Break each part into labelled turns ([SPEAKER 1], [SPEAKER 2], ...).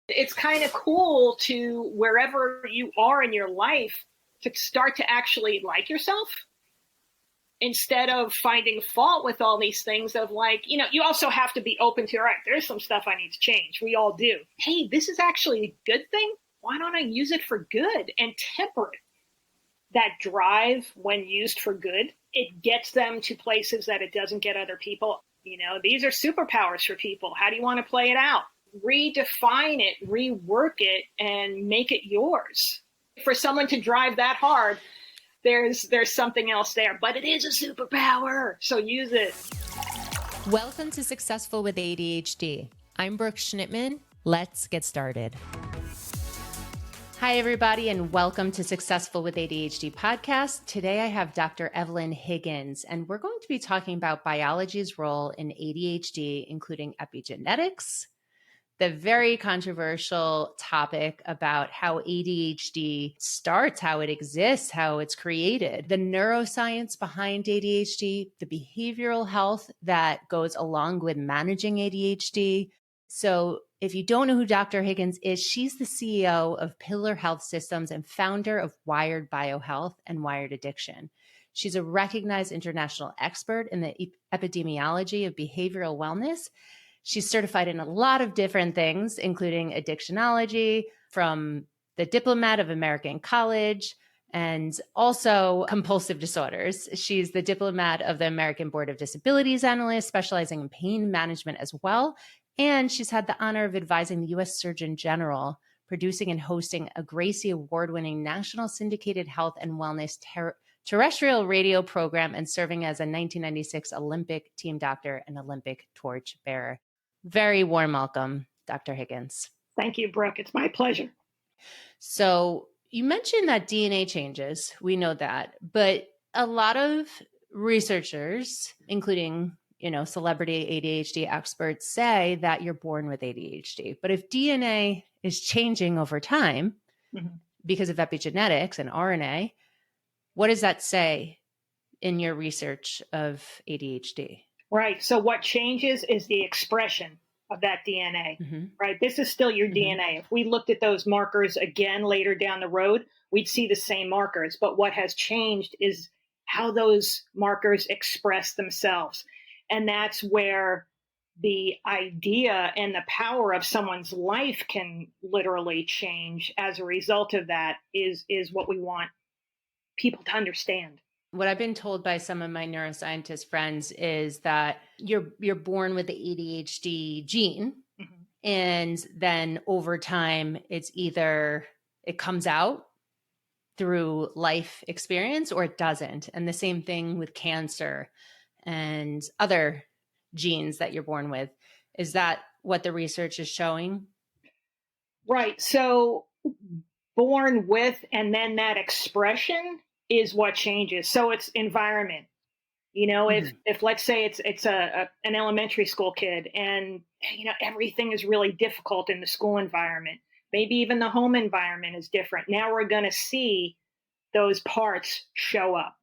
[SPEAKER 1] It's kind of cool to, wherever you are in your life, to start to actually like yourself instead of finding fault with all these things of like, you also have to be open to, all right, there's some stuff I need to change. We all do. Hey, this is actually a good thing. Why don't I use it for good and temper it? That drive, when used for good, it gets them to places that it doesn't get other people. These are superpowers for people. How do you want to play it out? Redefine it, rework it, and make it yours. For someone to drive that hard, there's something else there, but it is a superpower, so use it.
[SPEAKER 2] Welcome to Successful with ADHD. I'm Brooke Schnittman. Let's get started. Hi, everybody, and welcome to Successful with ADHD podcast. Today, I have Dr. Evelyn Higgins, and we're going to be talking about biology's role in ADHD, including epigenetics, the very controversial topic about how ADHD starts, how it exists, how it's created, the neuroscience behind ADHD, the behavioral health that goes along with managing ADHD. So if you don't know who Dr. Higgins is, she's the CEO of Pillar Health Systems and founder of Wired Biohealth and Wired Addiction. She's a recognized international expert in the epidemiology of behavioral wellness. She's certified in a lot of different things, including addictionology from the Diplomat of American College and also compulsive disorders. She's the Diplomat of the American Board of Disabilities Analysts, specializing in pain management as well. And she's had the honor of advising the U.S. Surgeon General, producing and hosting a Gracie Award-winning national syndicated health and wellness terrestrial radio program and serving as a 1996 Olympic team doctor and Olympic torch bearer. Very warm welcome, Dr. Higgins.
[SPEAKER 1] Thank you, Brooke. It's my pleasure.
[SPEAKER 2] So you mentioned that DNA changes. We know that. But a lot of researchers, including celebrity ADHD experts, say that you're born with ADHD. But if DNA is changing over time because of epigenetics and RNA, what does that say in your research of ADHD?
[SPEAKER 1] Right. So what changes is the expression of that DNA, right? This is still your DNA. If we looked at those markers again later down the road, we'd see the same markers. But what has changed is how those markers express themselves. And that's where the idea and the power of someone's life can literally change as a result of that is what we want people to understand.
[SPEAKER 2] What I've been told by some of my neuroscientist friends is that you're born with the ADHD gene, and then over time, it's either it comes out through life experience or it doesn't. And the same thing with cancer and other genes that you're born with. Is that what the research is showing?
[SPEAKER 1] Right. So born with, and then that expression is what changes. So it's environment. If let's say it's an elementary school kid and, everything is really difficult in the school environment, maybe even the home environment is different. Now we're going to see those parts show up.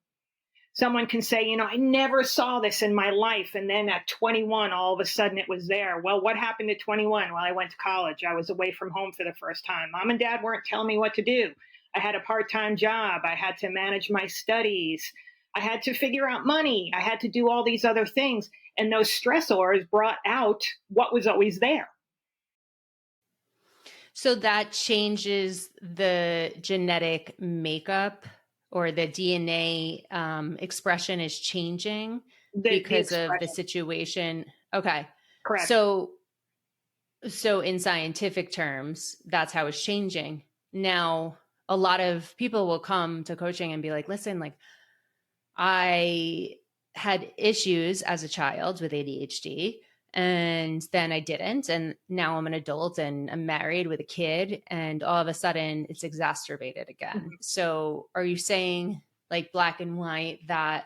[SPEAKER 1] Someone can say, I never saw this in my life. And then at 21, all of a sudden it was there. Well, what happened at 21? Well, I went to college. I was away from home for the first time. Mom and dad weren't telling me what to do. I had a part-time job. I had to manage my studies. I had to figure out money. I had to do all these other things. And those stressors brought out what was always there.
[SPEAKER 2] So that changes the genetic makeup, or the DNA expression is changing because of the situation. Okay.
[SPEAKER 1] Correct.
[SPEAKER 2] So in scientific terms, that's how it's changing. Now, a lot of people will come to coaching and be like, listen, I had issues as a child with ADHD, and then I didn't. And now I'm an adult and I'm married with a kid, and all of a sudden it's exacerbated again. So are you saying, like, black and white, that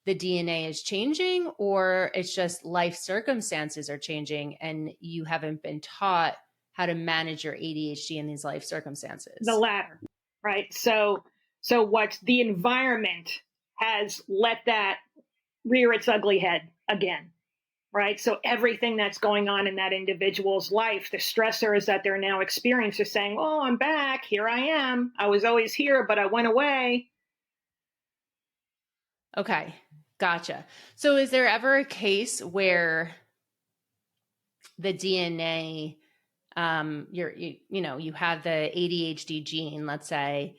[SPEAKER 2] the DNA is changing, or it's just life circumstances are changing and you haven't been taught how to manage your ADHD in these life circumstances?
[SPEAKER 1] The latter, right? So what the environment has let that rear its ugly head again. right? So everything that's going on in that individual's life, the stressors that they're now experiencing, are saying, oh, I'm back. Here I am. I was always here, but I went away.
[SPEAKER 2] Okay. Gotcha. So is there ever a case where the DNA, you have the ADHD gene, let's say,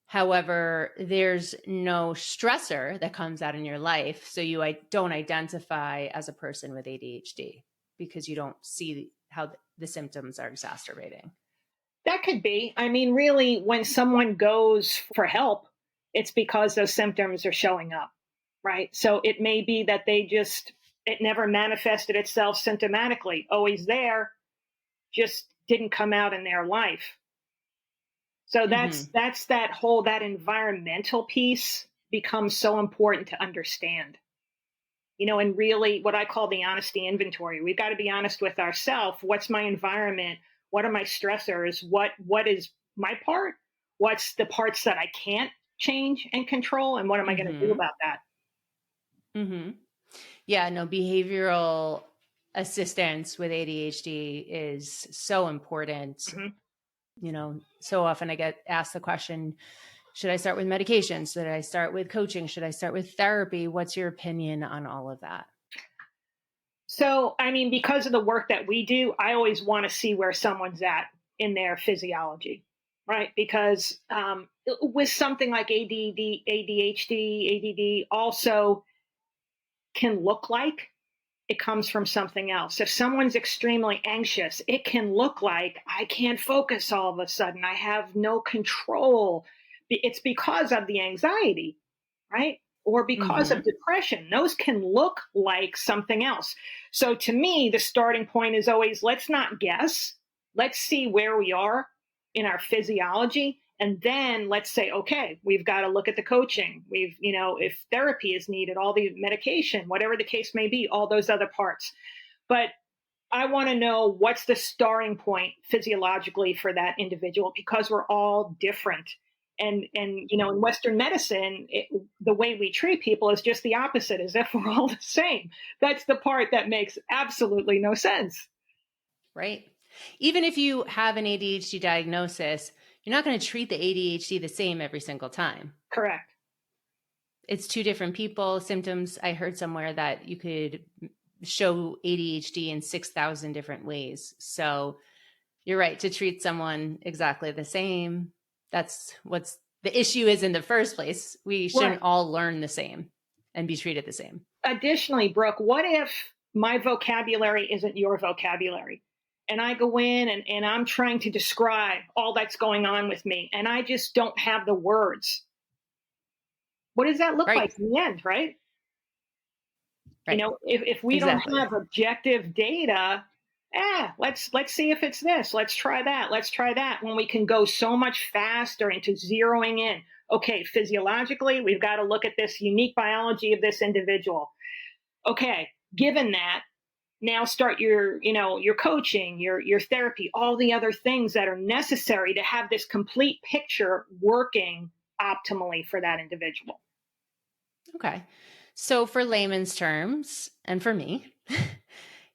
[SPEAKER 2] however, there's no stressor that comes out in your life, so you don't identify as a person with ADHD because you don't see how the symptoms are exacerbating?
[SPEAKER 1] That could be. I mean, really, when someone goes for help, it's because those symptoms are showing up, right? So it may be that it never manifested itself symptomatically, always there, just didn't come out in their life. So that's that environmental piece becomes so important to understand. And really what I call the honesty inventory. We've got to be honest with ourselves. What's my environment? What are my stressors? What is my part? What's the parts that I can't change and control? And what am I going to do about that?
[SPEAKER 2] Mm-hmm. Yeah, no, behavioral assistance with ADHD is so important.
[SPEAKER 1] Mm-hmm.
[SPEAKER 2] So often I get asked the question, should I start with medication? Should I start with coaching? Should I start with therapy? What's your opinion on all of that?
[SPEAKER 1] So, I mean, because of the work that we do, I always want to see where someone's at in their physiology, right? Because with something like ADHD, also can look like it comes from something else. If someone's extremely anxious, it can look like I can't focus all of a sudden. I have no control. It's because of the anxiety, right? Or because of depression. Those can look like something else. So to me, the starting point is always, let's not guess. Let's see where we are in our physiology. And then let's say, okay, we've got to look at the coaching. If therapy is needed, all the medication, whatever the case may be, all those other parts. But I want to know what's the starting point physiologically for that individual, because we're all different. And in Western medicine, the way we treat people is just the opposite, as if we're all the same. That's the part that makes absolutely no sense.
[SPEAKER 2] Right. Even if you have an ADHD diagnosis, you're not going to treat the ADHD the same every single time.
[SPEAKER 1] Correct.
[SPEAKER 2] It's two different people, symptoms. I heard somewhere that you could show ADHD in 6,000 different ways. So you're right, to treat someone exactly the same. That's what's the issue is in the first place. We shouldn't all learn the same and be treated the same.
[SPEAKER 1] Additionally, Brooke, what if my vocabulary isn't your vocabulary? And I go in and I'm trying to describe all that's going on with me, and I just don't have the words. What does that look like in the end, right? If we don't have objective data, let's see if it's this. Let's try that. Let's try that. When we can go so much faster into zeroing in. Okay, physiologically, we've got to look at this unique biology of this individual. Okay, given that, now start your coaching, your therapy, all the other things that are necessary to have this complete picture working optimally for that individual.
[SPEAKER 2] Okay. So for layman's terms, and for me,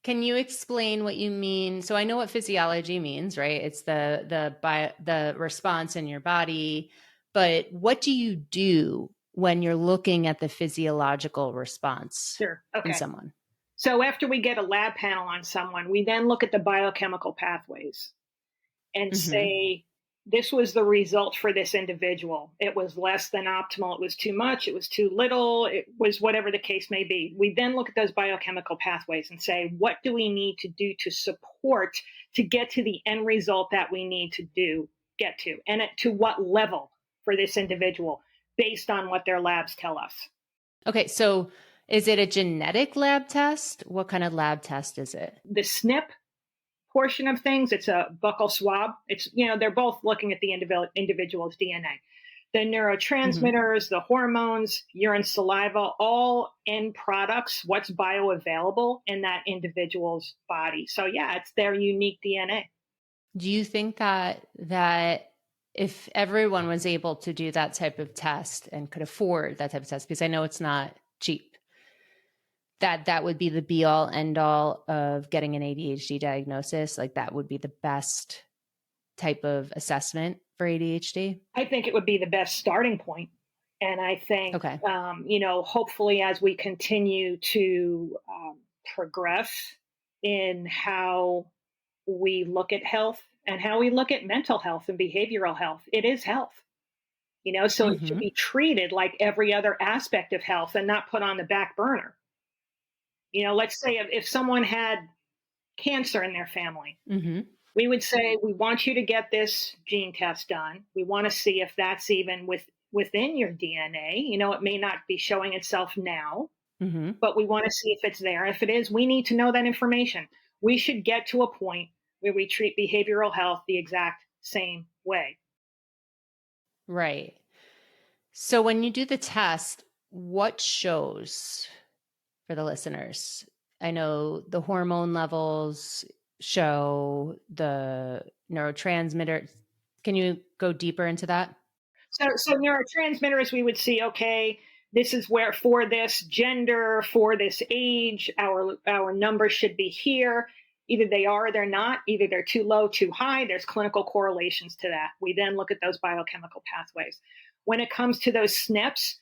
[SPEAKER 2] can you explain what you mean? So I know what physiology means, right? It's the response in your body, but what do you do when you're looking at the physiological response in someone?
[SPEAKER 1] So after we get a lab panel on someone, we then look at the biochemical pathways and say, this was the result for this individual. It was less than optimal. It was too much. It was too little. It was whatever the case may be. We then look at those biochemical pathways and say, what do we need to do to support to get to the end result that we need to get to? And to what level for this individual based on what their labs tell us. Okay,
[SPEAKER 2] so is it a genetic lab test? What kind of lab test is it?
[SPEAKER 1] The SNP portion of things, it's a buccal swab. It's, they're both looking at the individual's DNA. The neurotransmitters, the hormones, urine, saliva, all end products, what's bioavailable in that individual's body. So yeah, it's their unique DNA.
[SPEAKER 2] Do you think that if everyone was able to do that type of test and could afford that type of test, because I know it's not cheap, that would be the be all end all of getting an ADHD diagnosis? Like that would be the best type of assessment for ADHD?
[SPEAKER 1] I think it would be the best starting point. And I think,
[SPEAKER 2] Okay.
[SPEAKER 1] hopefully as we continue to progress in how we look at health and how we look at mental health and behavioral health, it is health, so it should be treated like every other aspect of health and not put on the back burner. Let's say if someone had cancer in their family, we would say, we want you to get this gene test done. We want to see if that's even within your DNA. It may not be showing itself now, but we want to see if it's there. If it is, we need to know that information. We should get to a point where we treat behavioral health the exact same way.
[SPEAKER 2] Right. So when you do the test, what shows for the listeners? I know the hormone levels show, the neurotransmitter. Can you go deeper into that?
[SPEAKER 1] So neurotransmitters, we would see, okay, this is where for this gender, for this age, our numbers should be here. Either they are or they're not. Either they're too low, too high. There's clinical correlations to that. We then look at those biochemical pathways. When it comes to those SNPs,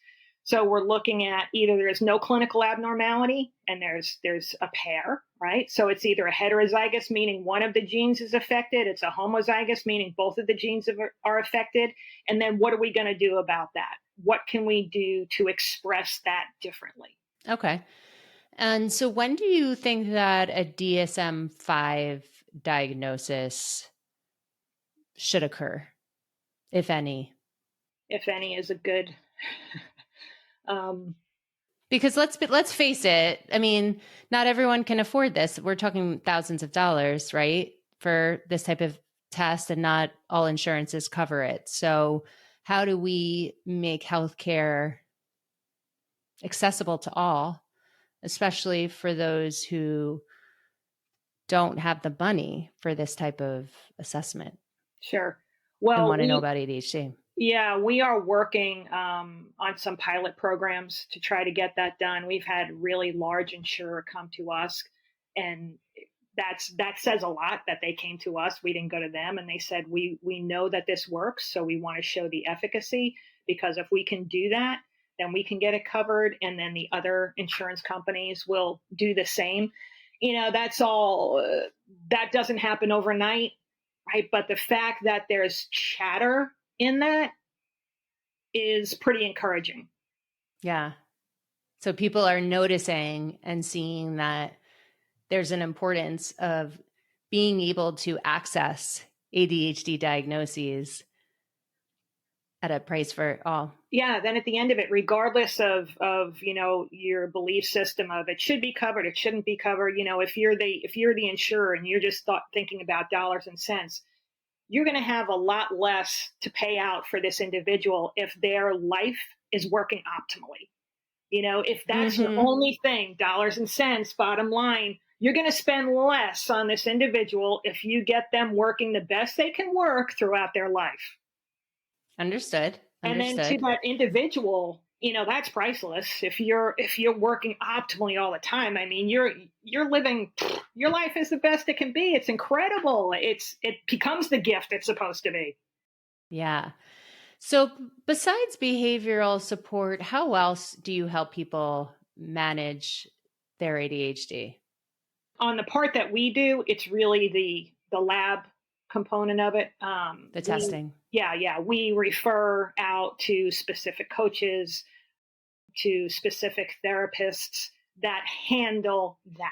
[SPEAKER 1] so we're looking at either there's no clinical abnormality and there's a pair, right? So it's either a heterozygous, meaning one of the genes is affected. It's a homozygous, meaning both of the genes are affected. And then what are we going to do about that? What can we do to express that differently?
[SPEAKER 2] Okay. And so when do you think that a DSM-5 diagnosis should occur, if any?
[SPEAKER 1] If any is a good...
[SPEAKER 2] Because let's face it. I mean, not everyone can afford this. We're talking thousands of dollars, right, for this type of test, and not all insurances cover it. So how do we make healthcare accessible to all, especially for those who don't have the money for this type of assessment?
[SPEAKER 1] Sure. Well,
[SPEAKER 2] and want to know about ADHD.
[SPEAKER 1] Yeah, we are working on some pilot programs to try to get that done. We've had really large insurer come to us, and that says a lot that they came to us. We didn't go to them, and they said, we know that this works, so we want to show the efficacy, because if we can do that, then we can get it covered, and then the other insurance companies will do the same. That's all. That doesn't happen overnight, right? But the fact that there's chatter in that is pretty encouraging.
[SPEAKER 2] Yeah. So people are noticing and seeing that there's an importance of being able to access ADHD diagnoses at a price for all.
[SPEAKER 1] Yeah. Then at the end of it, regardless of your belief system of it should be covered, it shouldn't be covered. If you're the insurer and you're just thinking about dollars and cents, you're going to have a lot less to pay out for this individual if their life is working optimally. If that's your only thing, dollars and cents, bottom line, you're going to spend less on this individual if you get them working the best they can work throughout their life.
[SPEAKER 2] Understood.
[SPEAKER 1] And then to that individual, that's priceless. If you're working optimally all the time, I mean, you're living, your life is the best it can be. It's incredible. It becomes the gift it's supposed to be.
[SPEAKER 2] Yeah. So besides behavioral support, how else do you help people manage their ADHD?
[SPEAKER 1] On the part that we do, it's really the lab component of it.
[SPEAKER 2] The testing.
[SPEAKER 1] Yeah. We refer out to specific coaches, to specific therapists that handle that.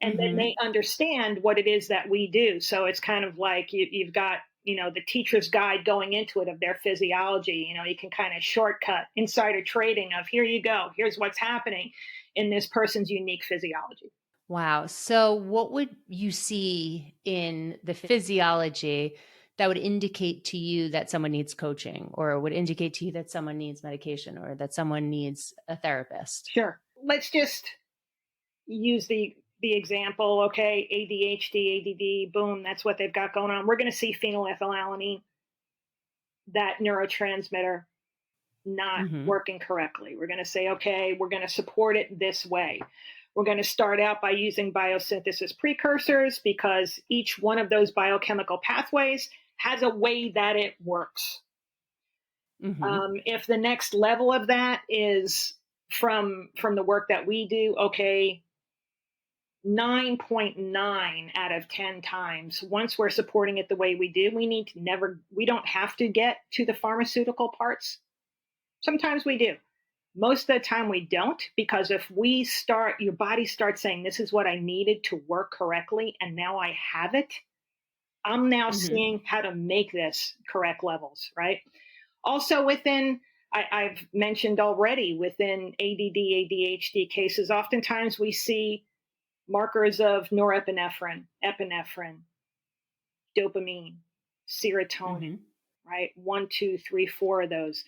[SPEAKER 1] And then they understand what it is that we do. So it's kind of like you've got, the teacher's guide going into it of their physiology. You can kind of shortcut insider trading of, here you go, here's what's happening in this person's unique physiology.
[SPEAKER 2] Wow. So what would you see in the physiology that would indicate to you that someone needs coaching, or would indicate to you that someone needs medication, or that someone needs a therapist?
[SPEAKER 1] Sure. Let's just use the example. Okay, ADHD, ADD, boom, that's what they've got going on. We're going to see phenylethylalanine, that neurotransmitter. not
[SPEAKER 2] Mm-hmm.
[SPEAKER 1] working correctly. We're going to say, okay, we're going to support it this way. We're going to start out by using biosynthesis precursors because each one of those biochemical pathways has a way that it works.
[SPEAKER 2] Mm-hmm.
[SPEAKER 1] If the next level of that is from the work that we do, okay, 9.9 out of 10 times, once we're supporting it the way we do, we don't have to get to the pharmaceutical parts. Sometimes we do. Most of the time we don't, because if your body starts saying, this is what I needed to work correctly, and now I have it, I'm now
[SPEAKER 2] Mm-hmm.
[SPEAKER 1] seeing how to make this correct levels, right? Also I've mentioned already, within ADD, ADHD cases, oftentimes we see markers of norepinephrine, epinephrine, dopamine, serotonin,
[SPEAKER 2] Mm-hmm.
[SPEAKER 1] right? 1, 2, 3, 4 of those.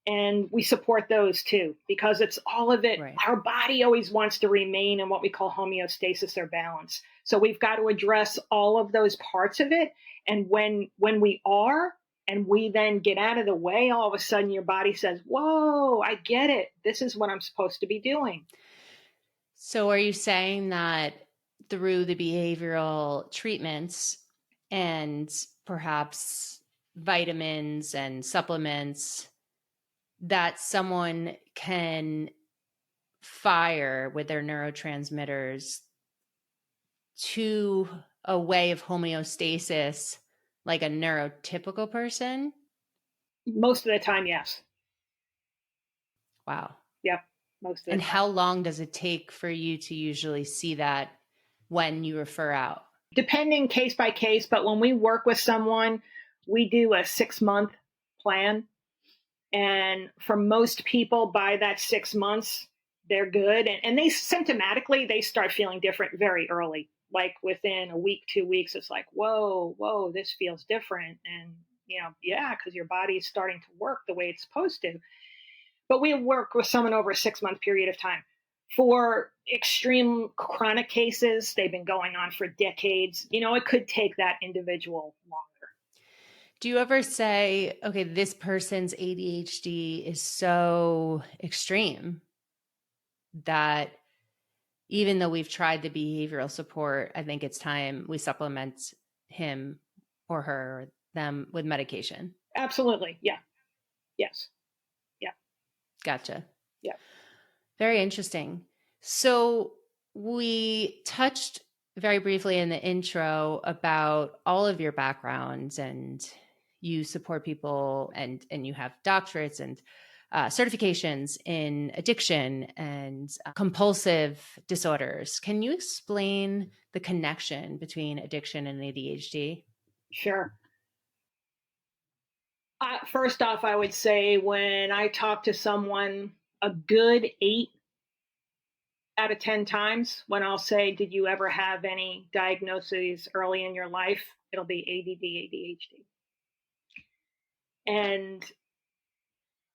[SPEAKER 1] And we support those too, because it's all of it.
[SPEAKER 2] Right.
[SPEAKER 1] Our body always wants to remain in what we call homeostasis or balance. So we've got to address all of those parts of it. And when we are, and we then get out of the way, all of a sudden your body says, whoa, I get it. This is what I'm supposed to be doing.
[SPEAKER 2] So are you saying that through the behavioral treatments and perhaps vitamins and supplements that someone can fire with their neurotransmitters to a way of homeostasis like a neurotypical person?
[SPEAKER 1] Most of the time, yes.
[SPEAKER 2] Wow.
[SPEAKER 1] Yep. Most of the
[SPEAKER 2] And
[SPEAKER 1] time.
[SPEAKER 2] how long does it take for you to usually see that when you refer out?
[SPEAKER 1] Depending case by case, but when we work with someone, we do a 6-month plan. And for most people, by that 6 months, they're good. And they symptomatically, they start feeling different very early. Like within a week, 2 weeks, it's like, whoa, this feels different. And, yeah, because your body is starting to work the way it's supposed to. But we work with someone over a 6-month period of time. For extreme chronic cases, they've been going on for decades. It could take that individual longer.
[SPEAKER 2] Do you ever say, okay, this person's ADHD is so extreme that even though we've tried the behavioral support, I think it's time we supplement him or her or them with medication?
[SPEAKER 1] Absolutely. Yeah. Yes. Yeah.
[SPEAKER 2] Gotcha.
[SPEAKER 1] Yeah.
[SPEAKER 2] Very interesting. So we touched very briefly in the intro about all of your backgrounds, and you support people and you have doctorates and certifications in addiction and compulsive disorders. Can you explain the connection between addiction and ADHD?
[SPEAKER 1] Sure. First off, I would say when I talk to someone, a good 8 out of 10 times, when I'll say, did you ever have any diagnoses early in your life? It'll be ADD, ADHD. And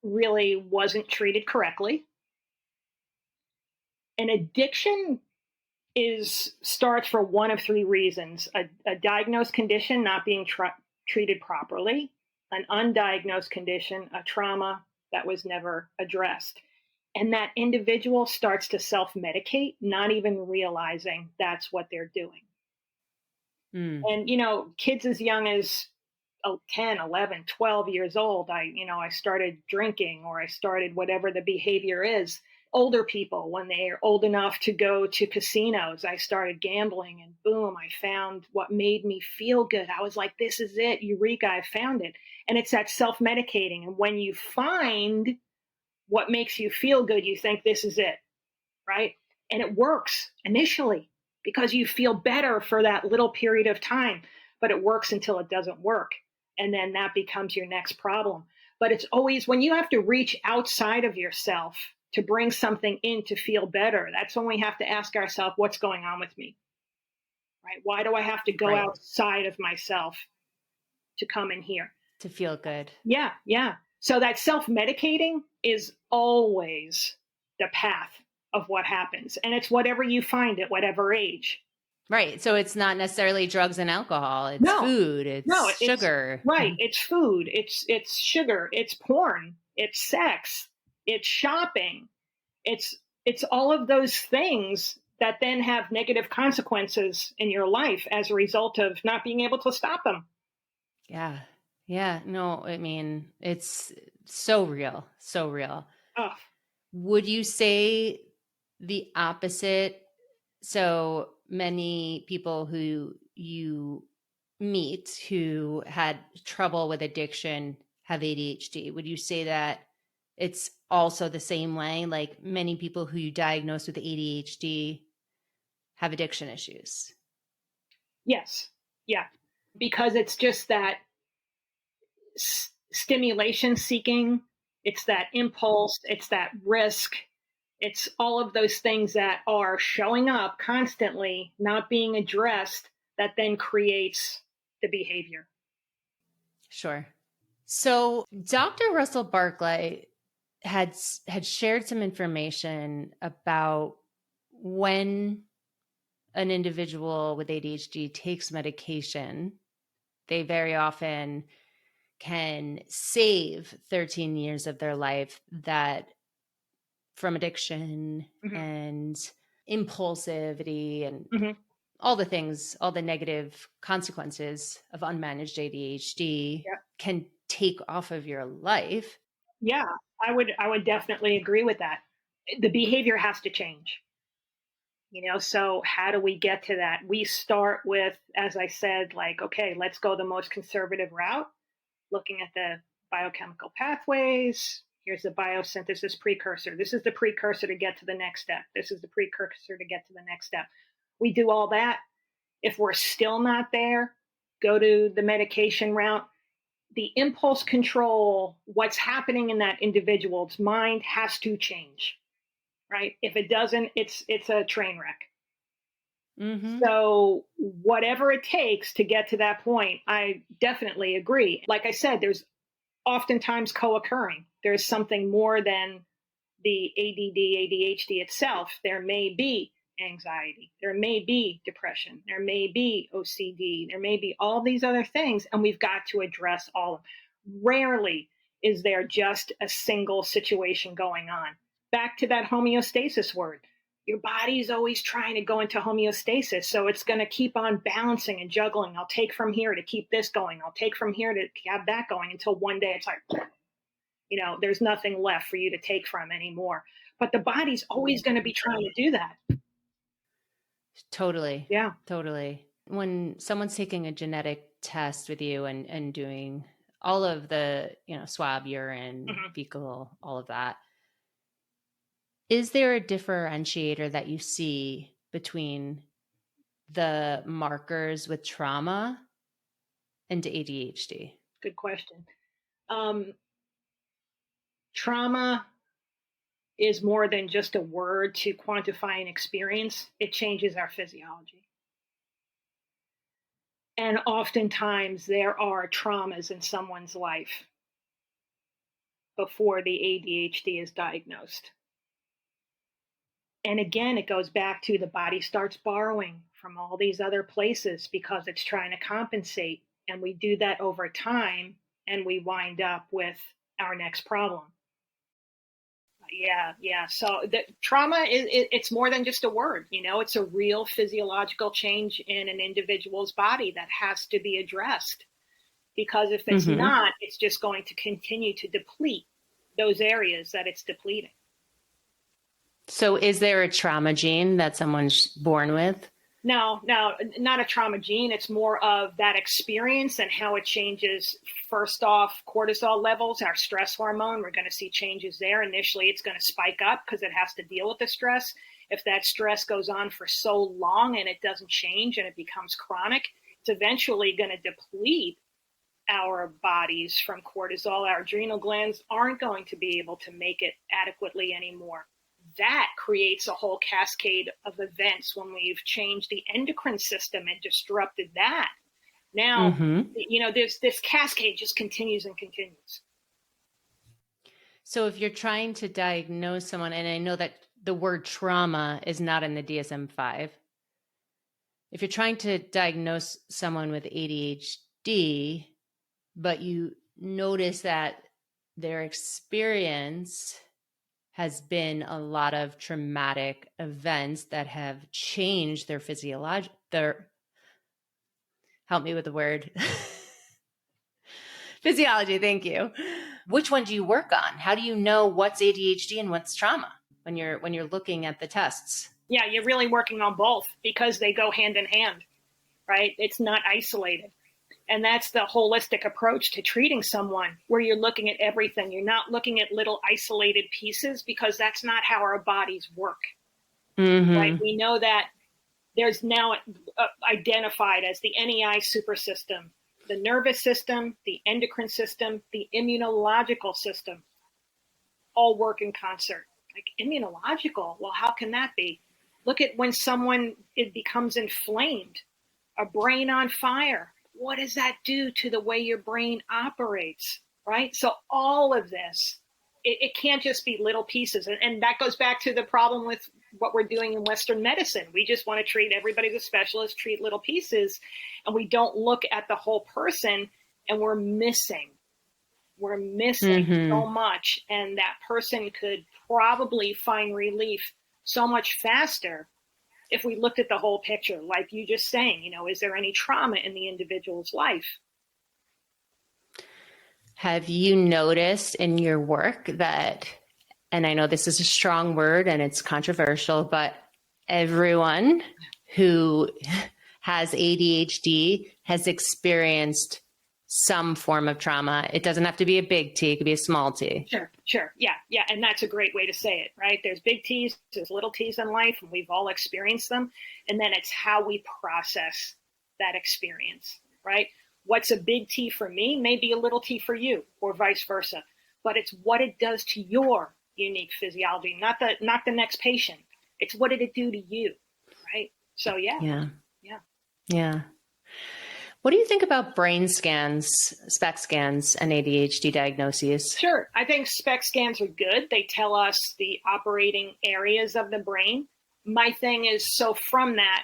[SPEAKER 1] really wasn't treated correctly. An addiction starts for one of 3 reasons: a diagnosed condition not being treated properly, an undiagnosed condition, a trauma that was never addressed. And that individual starts to self-medicate, not even realizing that's what they're doing. And, kids as young as 10, 11, 12 years old, I started drinking, or I started whatever the behavior is. Older people, when they are old enough to go to casinos, I started gambling, and boom, I found what made me feel good. I was like, this is it. Eureka, I found it. And it's that self-medicating. And when you find what makes you feel good, you think this is it, right? And it works initially because you feel better for that little period of time, but it works until it doesn't work. And then that becomes your next problem. But it's always when you have to reach outside of yourself to bring something in to feel better, that's when we have to ask ourselves, what's going on with me, right? Why do I have to go outside of myself to come in here?
[SPEAKER 2] To feel good.
[SPEAKER 1] Yeah, yeah. So that self-medicating is always the path of what happens. And it's whatever you find at whatever age.
[SPEAKER 2] Right. So it's not necessarily drugs and alcohol. It's food. It's sugar.
[SPEAKER 1] Right. It's food. It's sugar. It's porn. it's sex, it's shopping, it's all of those things that then have negative consequences in your life as a result of not being able to stop them.
[SPEAKER 2] Yeah. Yeah. No, I mean, it's so real. So real.
[SPEAKER 1] Oh.
[SPEAKER 2] Would you say the opposite? So many people who you meet who had trouble with addiction have ADHD. Would you say that it's also the same way? Like many people who you diagnose with ADHD have addiction issues?
[SPEAKER 1] Yes. Yeah. Because it's just that stimulation seeking, it's that impulse, it's that risk, it's all of those things that are showing up constantly, not being addressed, that then creates the behavior.
[SPEAKER 2] Sure. So Dr. Russell Barclay had shared some information about when an individual with ADHD takes medication, they very often can save 13 years of their life that from addiction and impulsivity and all the things, all the negative consequences of unmanaged ADHD can take off of your life.
[SPEAKER 1] Yeah, I would definitely agree with that. The behavior has to change. So how do we get to that? We start with, as I said, like, okay, let's go the most conservative route, looking at the biochemical pathways. Here's the biosynthesis precursor. This is the precursor to get to the next step. This is the precursor to get to the next step. We do all that. If we're still not there, go to the medication route. The impulse control, what's happening in that individual's mind has to change, right? If it doesn't, it's a train wreck. So whatever it takes to get to that point, I definitely agree. Like I said, there's oftentimes co-occurring. There's something more than the ADD, ADHD itself. There may be anxiety. There may be depression. There may be OCD. There may be all these other things, and we've got to address all of them. Rarely is there just a single situation going on. Back to that homeostasis word. Your body's always trying to go into homeostasis, so it's going to keep on balancing and juggling. I'll take from here to keep this going. I'll take from here to have that going until one day it's like, there's nothing left for you to take from anymore. But the body's always going to be trying to do that.
[SPEAKER 2] Totally.
[SPEAKER 1] Yeah.
[SPEAKER 2] Totally. When someone's taking a genetic test with you and doing all of the, swab, urine, fecal, all of that, is there a differentiator that you see between the markers with trauma and ADHD?
[SPEAKER 1] Good question. Trauma is more than just a word to quantify an experience. It changes our physiology. And oftentimes there are traumas in someone's life before the ADHD is diagnosed. And again, it goes back to the body starts borrowing from all these other places because it's trying to compensate. And we do that over time, and we wind up with our next problem. Yeah. So the trauma it's more than just a word. It's a real physiological change in an individual's body that has to be addressed. Because if it's not, it's just going to continue to deplete those areas that it's depleting.
[SPEAKER 2] So is there a trauma gene that someone's born with?
[SPEAKER 1] No, not a trauma gene. It's more of that experience and how it changes. First off, cortisol levels, our stress hormone, we're going to see changes there. Initially, it's going to spike up because it has to deal with the stress. If that stress goes on for so long and it doesn't change and it becomes chronic, it's eventually going to deplete our bodies from cortisol. Our adrenal glands aren't going to be able to make it adequately anymore. That creates a whole cascade of events when we've changed the endocrine system and disrupted that. Now, this cascade just continues and continues.
[SPEAKER 2] So if you're trying to diagnose someone, and I know that the word trauma is not in the DSM-5, if you're trying to diagnose someone with ADHD, but you notice that their experience has been a lot of traumatic events that have changed their help me with the word. Physiology, thank you. Which one do you work on? How do you know what's ADHD and what's trauma when you're looking at the tests?
[SPEAKER 1] Yeah, you're really working on both because they go hand in hand, right? It's not isolated. And that's the holistic approach to treating someone, where you're looking at everything. You're not looking at little isolated pieces, because that's not how our bodies work. Right? We know that there's now identified as the NEI supersystem, the nervous system, the endocrine system, the immunological system, all work in concert. Like, immunological, well, how can that be? Look at when it becomes inflamed, a brain on fire. What does that do to the way your brain operates, right? So all of this, it can't just be little pieces. And that goes back to the problem with what we're doing in Western medicine. We just want to treat everybody as a specialist, treat little pieces, and we don't look at the whole person, and we're missing so much. And that person could probably find relief so much faster if we looked at the whole picture, like you just saying, is there any trauma in the individual's life?
[SPEAKER 2] Have you noticed in your work that, and I know this is a strong word and it's controversial, but everyone who has ADHD has experienced some form of trauma? It doesn't have to be a big T, it could be a small T.
[SPEAKER 1] Sure. Yeah. And that's a great way to say it, right? There's big T's, there's little T's in life, and we've all experienced them. And then it's how we process that experience, right? What's a big T for me may be a little T for you, or vice versa. But it's what it does to your unique physiology, not the next patient. It's what did it do to you, right? So yeah. What
[SPEAKER 2] do you think about brain scans, SPECT scans, and ADHD diagnoses?
[SPEAKER 1] Sure. I think SPECT scans are good. They tell us the operating areas of the brain. My thing is, so from that,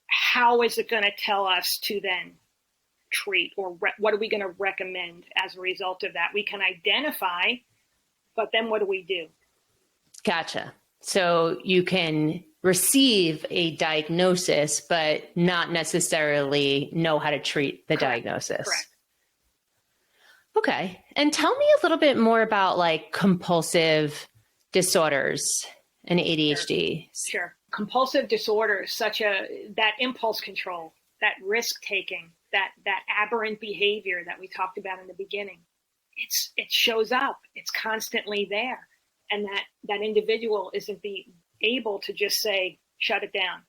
[SPEAKER 1] how is it going to tell us to then treat, or what are we going to recommend as a result of that? We can identify, but then what do we do?
[SPEAKER 2] Gotcha. So you can receive a diagnosis, but not necessarily know how to treat the diagnosis.
[SPEAKER 1] Correct.
[SPEAKER 2] Okay. And tell me a little bit more about like compulsive disorders and ADHD.
[SPEAKER 1] Sure. Compulsive disorders, that impulse control, that risk taking, that aberrant behavior that we talked about in the beginning. It shows up. It's constantly there. And that individual isn't able to just say, shut it down.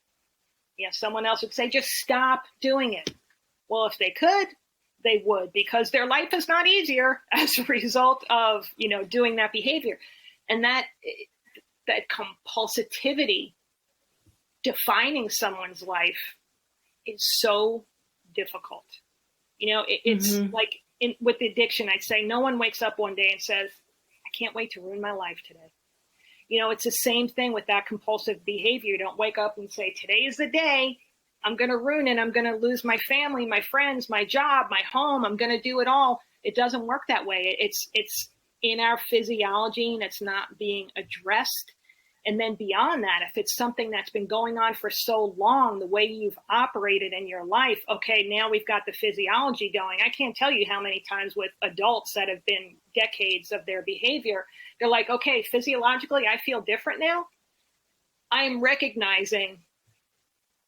[SPEAKER 1] Someone else would say, just stop doing it. Well, if they could, they would, because their life is not easier as a result of, doing that behavior. And that compulsivity defining someone's life is so difficult. It's like with addiction, I'd say no one wakes up one day and says, I can't wait to ruin my life today. It's the same thing with that compulsive behavior. You don't wake up and say, today is the day. I'm going to ruin it. I'm going to lose my family, my friends, my job, my home. I'm going to do it all. It doesn't work that way. It's in our physiology, and it's not being addressed. And then beyond that, if it's something that's been going on for so long, the way you've operated in your life, okay, now we've got the physiology going. I can't tell you how many times with adults that have been decades of their behavior, they're like, okay, physiologically, I feel different now. I'm recognizing,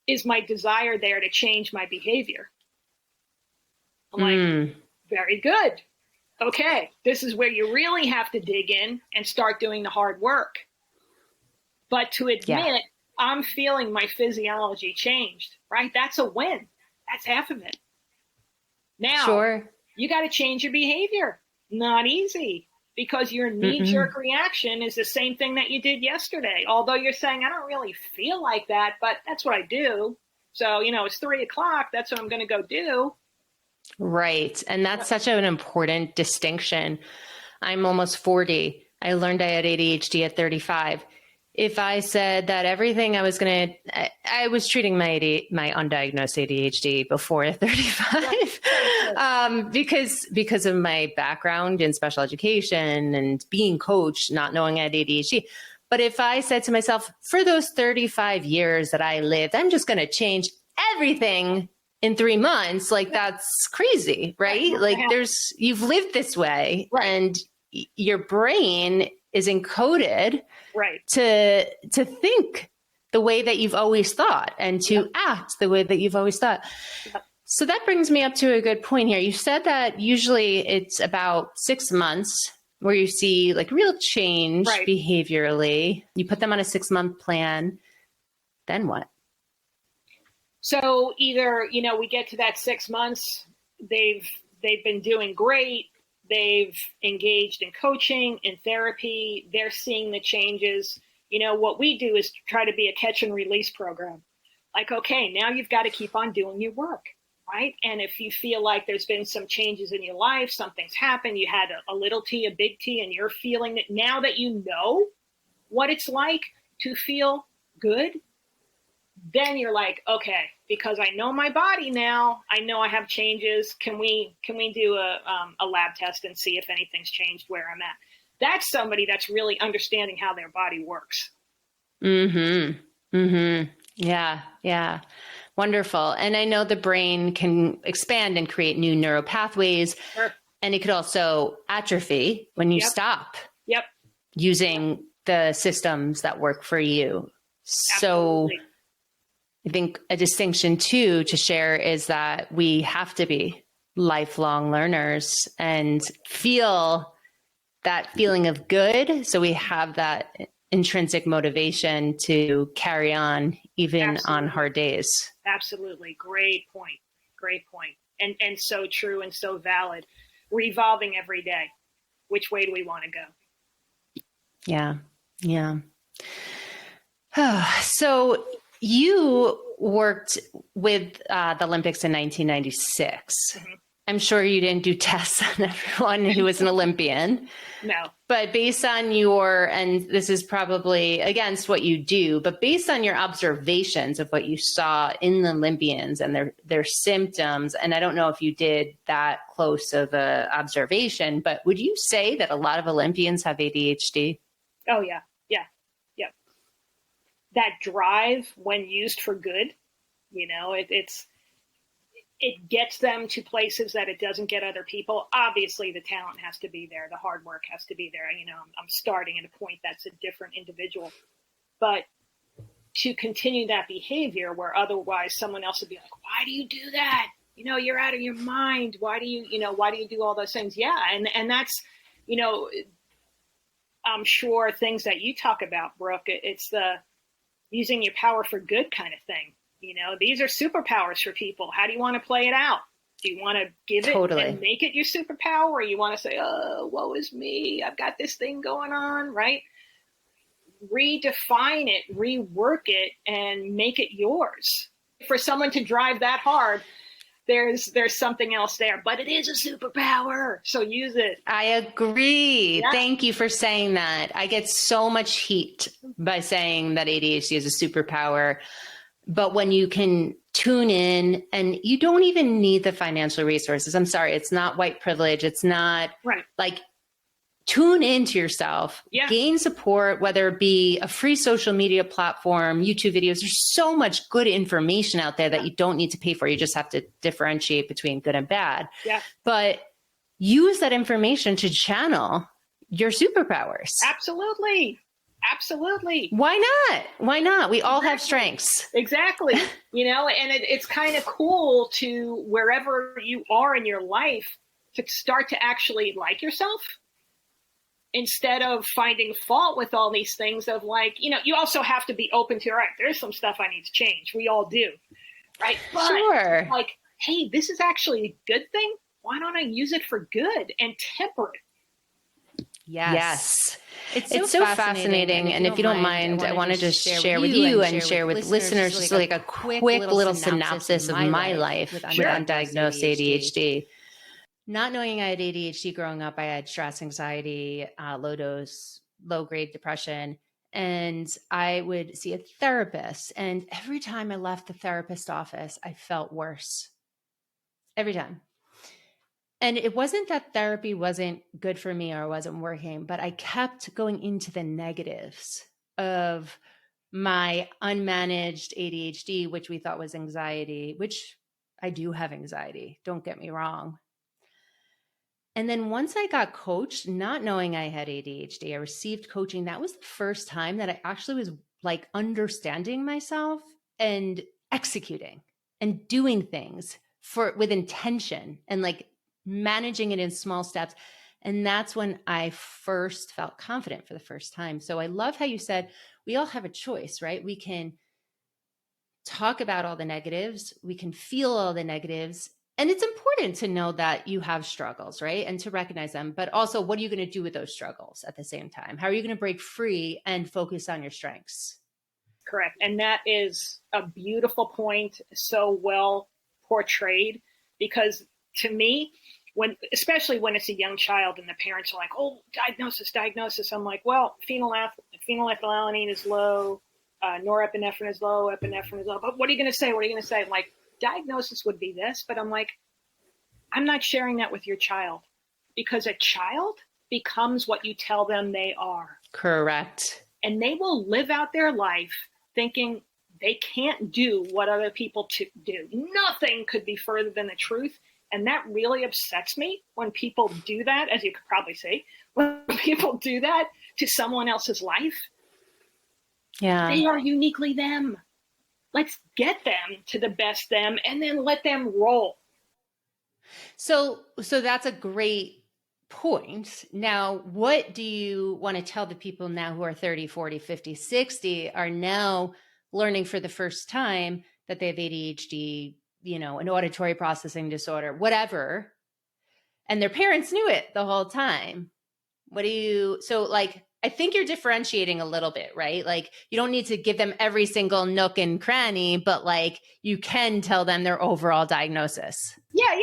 [SPEAKER 1] is my desire there to change my behavior? I'm like, very good. Okay, this is where you really have to dig in and start doing the hard work. But to admit, I'm feeling my physiology changed, right? That's a win. That's half of it. Now, you got to change your behavior. Not easy, because your knee-jerk reaction is the same thing that you did yesterday. Although you're saying, I don't really feel like that, but that's what I do. So, it's 3:00. That's what I'm going to go do.
[SPEAKER 2] Right. And that's such an important distinction. I'm almost 40. I learned I had ADHD at 35. If I said that everything I was treating my undiagnosed ADHD before 35. Because of my background in special education and being coached, not knowing I had ADHD. But if I said to myself, for those 35 years that I lived, I'm just going to change everything in 3 months, like that's crazy, right? Like you've lived this way, and your brain is encoded to think the way that you've always thought and to act the way that you've always thought. So that brings me up to a good point here. You said that usually it's about 6 months where you see like real change behaviorally. You put them on a 6-month plan. Then what?
[SPEAKER 1] So either, we get to that 6 months, they've been doing great. They've engaged in coaching, in therapy. They're seeing the changes. What we do is try to be a catch and release program. Like, okay, now you've got to keep on doing your work, right? And if you feel like there's been some changes in your life, something's happened, you had a little T, a big T, and you're feeling that now that you know what it's like to feel good, then you're like, okay, because I know my body now, I know I have changes. Can we do a lab test and see if anything's changed where I'm at? That's somebody that's really understanding how their body works.
[SPEAKER 2] Yeah. Wonderful. And I know the brain can expand and create new neural pathways.
[SPEAKER 1] Sure.
[SPEAKER 2] And it could also atrophy when you stop using the systems that work for you.
[SPEAKER 1] Absolutely.
[SPEAKER 2] So I think a distinction too to share is that we have to be lifelong learners and feel that feeling of good. So we have that intrinsic motivation to carry on even on hard days.
[SPEAKER 1] Absolutely. Great point. And so true and so valid. We're evolving every day. Which way do we want to go?
[SPEAKER 2] Yeah. So you worked with the Olympics in 1996. Mm-hmm. I'm sure you didn't do tests on everyone who was an Olympian.
[SPEAKER 1] No.
[SPEAKER 2] But based on and this is probably against what you do, but based on your observations of what you saw in the Olympians and their symptoms, and I don't know if you did that close of a observation, but would you say that a lot of Olympians have ADHD?
[SPEAKER 1] Oh, yeah. That drive, when used for good, it gets them to places that it doesn't get other people. Obviously, the talent has to be there. The hard work has to be there. I'm starting at a point that's a different individual. But to continue that behavior where otherwise someone else would be like, why do you do that? You're out of your mind. Why do you do all those things? Yeah. And that's, I'm sure things that you talk about, Brooke, it's the using your power for good kind of thing. These are superpowers for people. How do you want to play it out? Do you want to give it and make it your superpower? Or you want to say, oh, woe is me. I've got this thing going on, right? Redefine it, rework it, and make it yours. For someone to drive that hard, there's something else there, but it is a superpower. So use it.
[SPEAKER 2] I agree. Yeah. Thank you for saying that. I get so much heat by saying that ADHD is a superpower, but when you can tune in and you don't even need the financial resources. I'm sorry. It's not white privilege. It's not like tune into yourself, gain support, whether it be a free social media platform, YouTube videos. There's so much good information out there that you don't need to pay for. You just have to differentiate between good and bad. Yeah. But use that information to channel your superpowers.
[SPEAKER 1] Absolutely.
[SPEAKER 2] Why not? We all have strengths.
[SPEAKER 1] Exactly. And it's kind of cool to, wherever you are in your life, to start to actually like yourself. Instead of finding fault with all these things of like, you also have to be open to, all right, there's some stuff I need to change. We all do. Right. But
[SPEAKER 2] sure.
[SPEAKER 1] Like, hey, this is actually a good thing. Why don't I use it for good and temper it?
[SPEAKER 2] Yes. It's so fascinating. And if you don't mind, I want to just share with you and share with listeners just like a quick little synopsis of my life with undiagnosed ADHD. Not knowing I had ADHD growing up, I had stress, anxiety, low grade depression, and I would see a therapist. And every time I left the therapist office, I felt worse. Every time. And it wasn't that therapy wasn't good for me or wasn't working, but I kept going into the negatives of my unmanaged ADHD, which we thought was anxiety, which I do have anxiety. Don't get me wrong. And then once I got coached, not knowing I had ADHD, I received coaching. That was the first time that I actually was like understanding myself and executing and doing things with intention and like managing it in small steps. And that's when I first felt confident for the first time. So I love how you said we all have a choice, right? We can talk about all the negatives. We can feel all the negatives. And it's important to know that you have struggles, right? And to recognize them. But also, what are you going to do with those struggles at the same time? How are you going to break free and focus on your strengths?
[SPEAKER 1] Correct. And that is a beautiful point, so well portrayed, because to me, especially when it's a young child and the parents are like, oh, diagnosis. I'm like, well, phenylethylamine is low, norepinephrine is low, epinephrine is low. But what are you going to say? I'm like, diagnosis would be this. But I'm like, I'm not sharing that with your child, because a child becomes what you tell them they are.
[SPEAKER 2] Correct.
[SPEAKER 1] And they will live out their life thinking they can't do what other people do. Nothing could be further than the truth. And that really upsets me when people do that, as you could probably see, when people do that to someone else's life.
[SPEAKER 2] Yeah.
[SPEAKER 1] They are uniquely them. Let's get them to the best them and then let them roll.
[SPEAKER 2] So that's a great point. Now, what do you want to tell the people now who are 30, 40, 50, 60 are now learning for the first time that they have ADHD, an auditory processing disorder, whatever, and their parents knew it the whole time? I think you're differentiating a little bit, right? Like, you don't need to give them every single nook and cranny, but like you can tell them their overall diagnosis.
[SPEAKER 1] Yeah.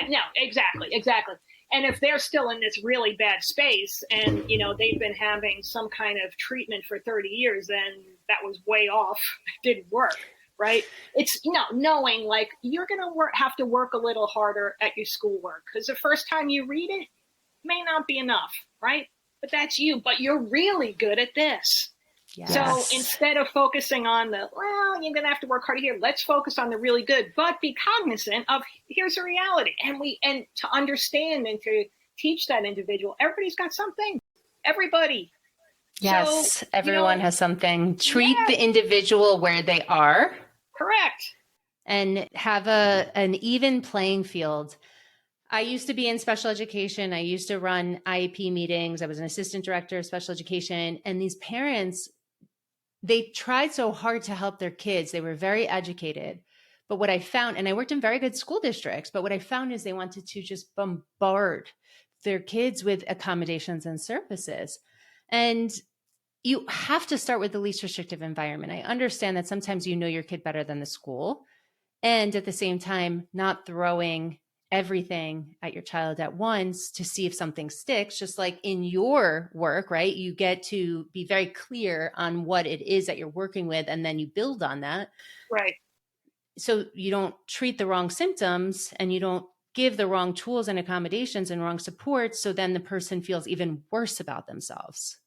[SPEAKER 1] No, exactly. And if they're still in this really bad space and, they've been having some kind of treatment for 30 years, then that was way off. It didn't work, right? It's, knowing like you're going to have to work a little harder at your schoolwork, because the first time you read it may not be enough, right? But that's you, but you're really good at this. Yes. So instead of focusing on you're going to have to work harder here, let's focus on the really good, but be cognizant of here's the reality. And to understand and to teach that individual, everybody's got something. Everybody.
[SPEAKER 2] Yes. So, everyone has something. Treat the individual where they are.
[SPEAKER 1] Correct.
[SPEAKER 2] And have an even playing field. I used to be in special education. I used to run IEP meetings. I was an assistant director of special education. And these parents, they tried so hard to help their kids. They were very educated. But what I found, and I worked in very good school districts, but what I found is they wanted to just bombard their kids with accommodations and services. And you have to start with the least restrictive environment. I understand that sometimes you know your kid better than the school. And at the same time, not throwing everything at your child at once to see if something sticks. Just like in your work, right? You get to be very clear on what it is that you're working with, and then you build on that.
[SPEAKER 1] Right.
[SPEAKER 2] So you don't treat the wrong symptoms and you don't give the wrong tools and accommodations and wrong support. So then the person feels even worse about themselves.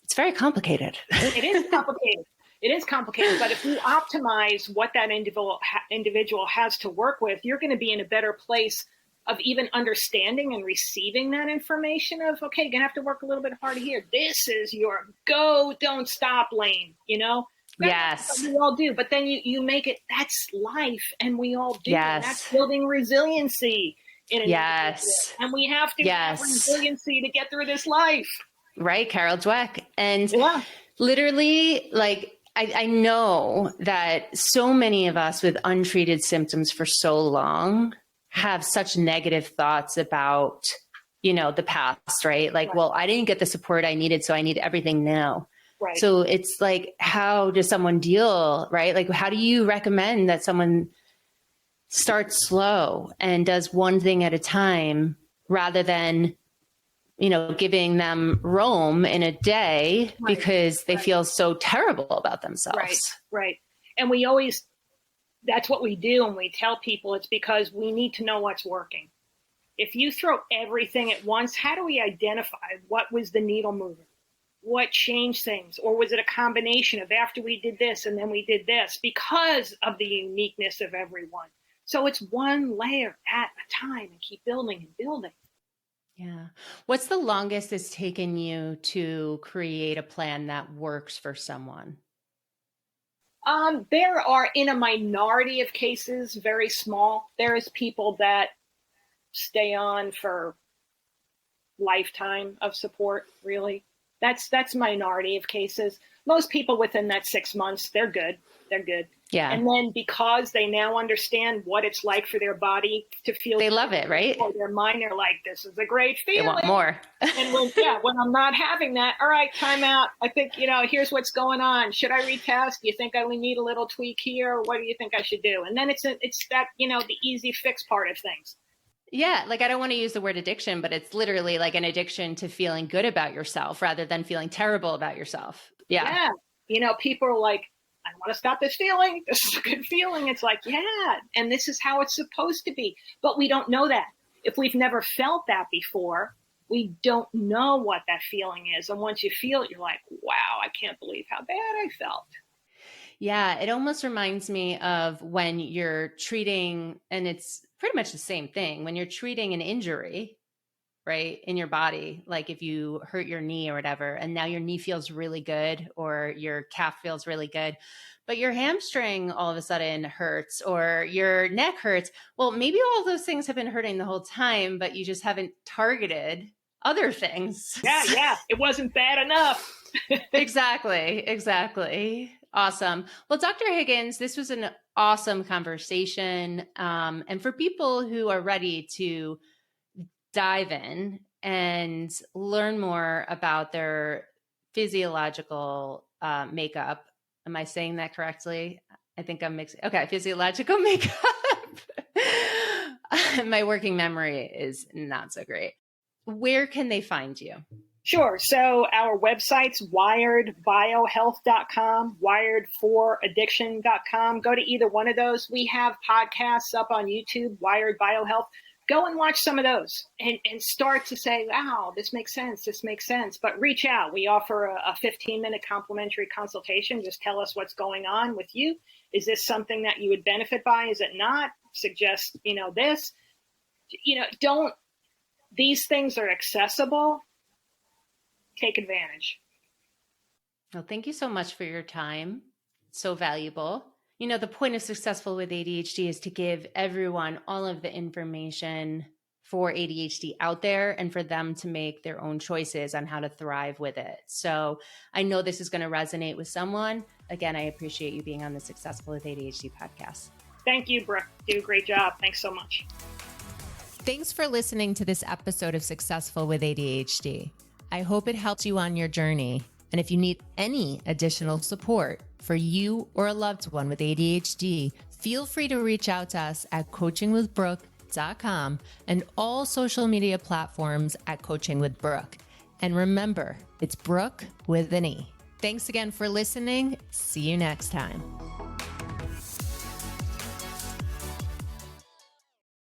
[SPEAKER 2] It's very complicated.
[SPEAKER 1] It is complicated. It is complicated, but if you optimize what that individual has to work with, you're going to be in a better place of even understanding and receiving that information of, okay, you're going to have to work a little bit harder here. This is your go, don't stop lane,
[SPEAKER 2] Yes.
[SPEAKER 1] We all do, but then you make it, that's life, and we all do.
[SPEAKER 2] Yes.
[SPEAKER 1] That's building resiliency in an
[SPEAKER 2] yes.
[SPEAKER 1] individual. And we have to have resiliency to get through this life.
[SPEAKER 2] Right, Carol Dweck. And literally, like, I know that so many of us with untreated symptoms for so long have such negative thoughts about, the past, right? Like, well, I didn't get the support I needed, so I need everything now.
[SPEAKER 1] Right.
[SPEAKER 2] So it's like, how does someone deal, right? Like, how do you recommend that someone starts slow and does one thing at a time rather than giving them Rome in a day because they feel so terrible about themselves.
[SPEAKER 1] Right. And that's what we do. And we tell people it's because we need to know what's working. If you throw everything at once, how do we identify what was the needle mover? What changed things? Or was it a combination of after we did this and then we did this because of the uniqueness of everyone? So it's one layer at a time and keep building and building.
[SPEAKER 2] Yeah. What's the longest it's taken you to create a plan that works for someone?
[SPEAKER 1] There are, in a minority of cases, very small. There is people that stay on for lifetime of support, really. That's minority of cases. Most people within that 6 months, they're good. They're good.
[SPEAKER 2] Yeah.
[SPEAKER 1] And then because they now understand what it's like for their body to feel,
[SPEAKER 2] they love it, right?
[SPEAKER 1] Or their mind, they're like, this is a great feeling.
[SPEAKER 2] They want more.
[SPEAKER 1] And when I'm not having that, all right, time out. I think, here's what's going on. Should I retest? Do you think I need a little tweak here? Or what do you think I should do? And then it's that, the easy fix part of things.
[SPEAKER 2] Yeah. Like, I don't want to use the word addiction, but it's literally like an addiction to feeling good about yourself rather than feeling terrible about yourself. Yeah.
[SPEAKER 1] Yeah. People are like, I want to stop this feeling. This is a good feeling. It's like, yeah. And this is how it's supposed to be. But we don't know that. If we've never felt that before, we don't know what that feeling is. And once you feel it, you're like, wow, I can't believe how bad I felt.
[SPEAKER 2] Yeah, it almost reminds me of when you're treating, and it's pretty much the same thing, when you're treating an injury, right, in your body, like if you hurt your knee or whatever, and now your knee feels really good or your calf feels really good, but your hamstring all of a sudden hurts or your neck hurts. Well, maybe all those things have been hurting the whole time, but you just haven't targeted other things.
[SPEAKER 1] Yeah. It wasn't bad enough.
[SPEAKER 2] Exactly. Awesome. Well, Dr. Higgins, this was an awesome conversation. And for people who are ready to dive in and learn more about their physiological makeup. Am I saying that correctly? I think I'm mixing. Okay. Physiological makeup. My working memory is not so great. Where can they find you?
[SPEAKER 1] Sure. So our website's wiredbiohealth.com, wired4addiction.com. Go to either one of those. We have podcasts up on YouTube, Wired Biohealth. Go and watch some of those and start to say, wow, this makes sense. This makes sense. But reach out. We offer a 15-minute complimentary consultation. Just tell us what's going on with you. Is this something that you would benefit by? Is it not? Suggest, this. These things are accessible. Take advantage.
[SPEAKER 2] Well, thank you so much for your time. It's so valuable. The point of Successful with ADHD is to give everyone all of the information for ADHD out there and for them to make their own choices on how to thrive with it. So I know this is going to resonate with someone. Again, I appreciate you being on the Successful with ADHD podcast.
[SPEAKER 1] Thank you, Brooke. Do a great job. Thanks so much.
[SPEAKER 2] Thanks for listening to this episode of Successful with ADHD. I hope it helped you on your journey. And if you need any additional support for you or a loved one with ADHD, feel free to reach out to us at coachingwithbrooke.com and all social media platforms at Coaching with Brooke. And remember, it's Brooke with an E. Thanks again for listening. See you next time.